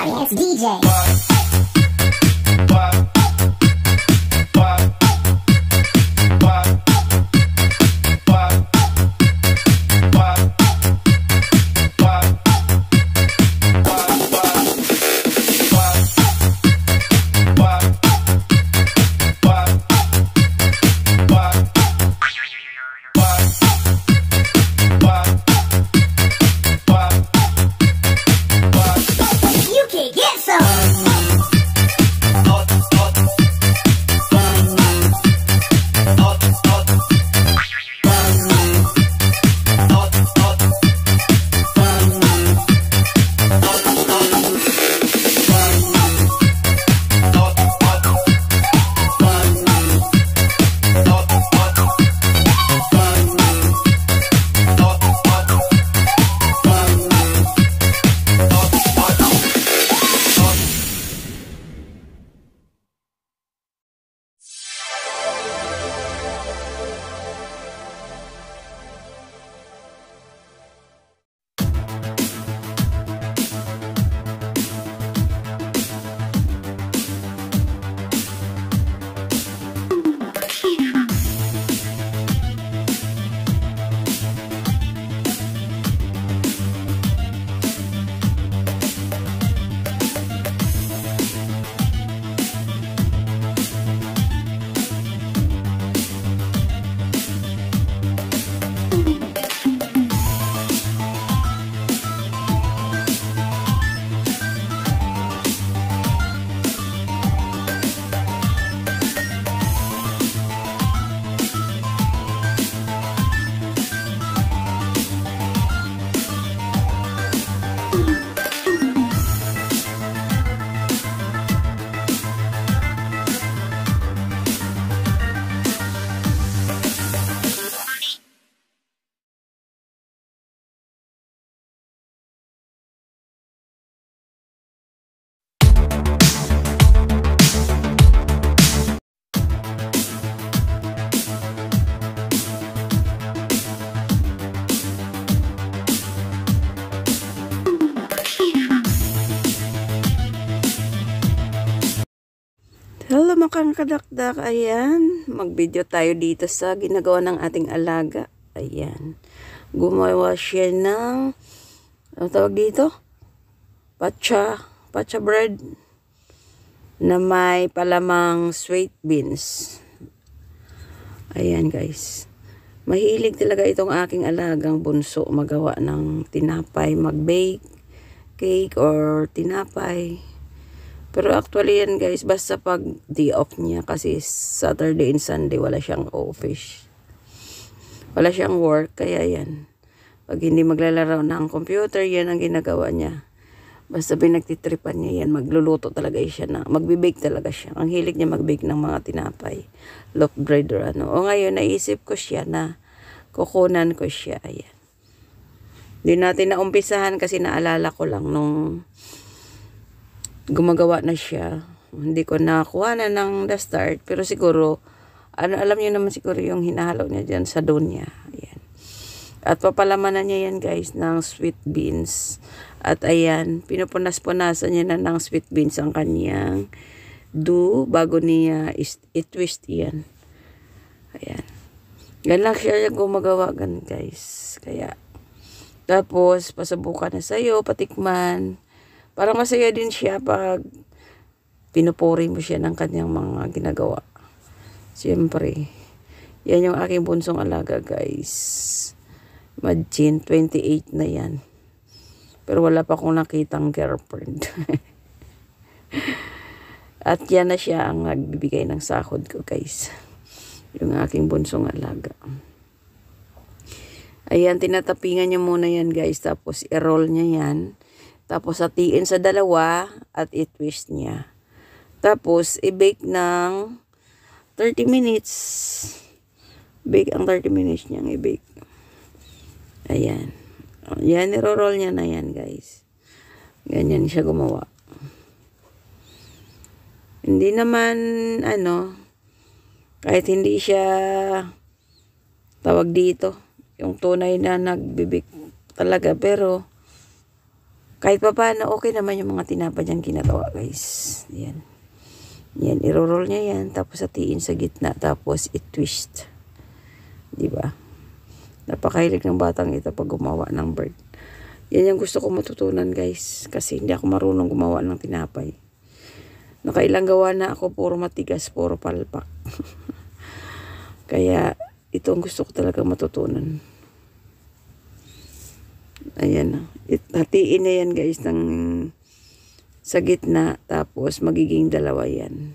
Science DJ. Hello mga kadakdak, ayan, mag-video tayo dito sa ginagawa ng ating alaga. Ayan, gumawa siya ng, ano tawag dito? Pacha bread na may palamang sweet beans. Ayan guys, mahilig talaga itong aking alagang bunso magawa ng tinapay, mag-bake, cake or tinapay. Pero actually yan guys, basta pag day off niya, kasi Saturday and Sunday wala siyang office. Wala siyang work, kaya yan. Pag hindi maglalaro ng computer, yan ang ginagawa niya. Basta pinagtitripan niya yan, magluluto talaga siya na, magbibake talaga siya. Ang hilig niya magbake ng mga tinapay, loaf bread or ano. O ngayon, naisip ko siya na kukunan ko siya, ayan. Hindi natin naumpisahan kasi naalala ko lang nung gumagawa na siya. Hindi ko nakuha na ng the start. Pero siguro, alam niyo naman siguro yung hinahalo niya dyan sa doon niya. Ayan. At papalamanan niya yan guys ng sweet beans. At ayan, pinupunas-punasan niya na ng sweet beans ang kanyang dough bago niya i-twist yan. Ayan. Gan lang siya gumagawa gan guys. Kaya, tapos pasubukan na sa'yo, patikman. Parang masaya din siya pag pinupuri mo siya ng kanyang mga ginagawa. Siyempre, yan yung aking bunsong alaga guys. Imagine, 28 na yan. Pero wala pa akong nakitang girlfriend. At yan na siya ang nagbibigay ng sahod ko guys. Yung aking bunsong alaga. Ayan, tinatapingan niya muna yan guys. Tapos i-roll niya yan. Tapos hatiin sa dalawa at i-twist niya. Tapos i-bake ng 30 minutes. Bake ang 30 minutes niyang i-bake. Ayan. Yan, niro-roll niya na yan guys. Ganyan siya gumawa. Hindi naman, kahit hindi siya tawag dito, yung tunay na nagbibik talaga, pero Kahit pa paano, okay naman yung mga tinapa niyang ginagawa, guys. Yan. Yan, iro-roll niya yan. Tapos hatiin sa gitna. Tapos i-twist. Diba? Napakahilig ng batang ito pag gumawa ng bird. Yan yung gusto ko matutunan, guys. Kasi hindi ako marunong gumawa ng tinapay. Nakailang gawa na ako. Puro matigas, puro palpak. Kaya, ito ang gusto ko talaga matutunan. Ayan na. Hatiin na yan, guys, sa gitna. Tapos, magiging dalawa yan.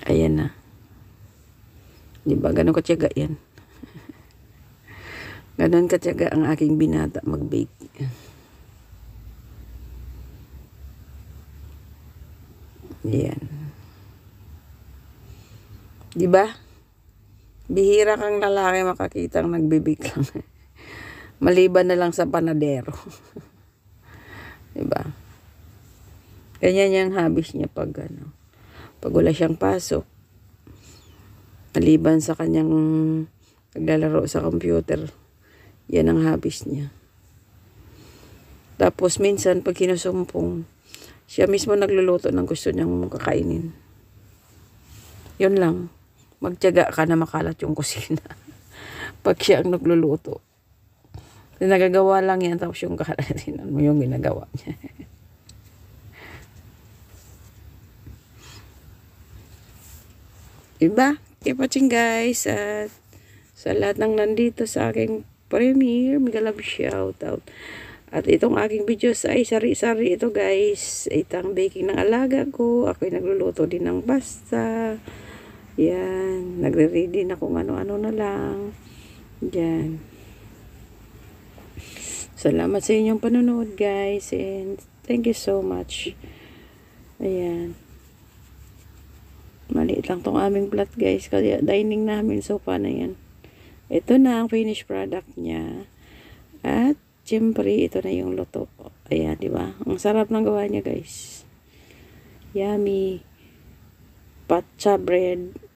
Ayan na. Diba? Ganon katyaga yan. Ganon katyaga ang aking binata mag-bake. Ayan. Diba? Bihira kang lalaki makakitang nagbibig lang. Maliban na lang sa panadero. Diba? Ganyan yung habis niya pag wala siyang pasok. Maliban sa kanyang naglalaro sa computer. Yan ang habis niya. Tapos minsan pag kinusumpong, siya mismo nagluluto ng gusto niyang kakainin. Yun lang. Magtiyaga ka na makalat yung kusina. Pag siya ang nagluluto. Nagagawa lang yan, tapos yung kakalatin mo yung ginagawa niya. Diba? Keep watching, guys. At sa lahat ng nandito sa aking premiere, mega love shout out. At itong aking videos ay sari-sari ito, guys. Itang baking ng alaga ko. Ako'y nagluluto din ng pasta. Yan. Nagre-ready na kung ano-ano na lang. Yan. Salamat sa inyong panonood, guys. And thank you so much. Ayan. Maliit lang tong aming plot, guys. Kaya dining namin, sofa na yan. Ito na ang finished product niya. At, siyempre, ito na yung luto. Ayan, di ba? Ang sarap ng gawa niya, guys. Yummy. Patcha bread.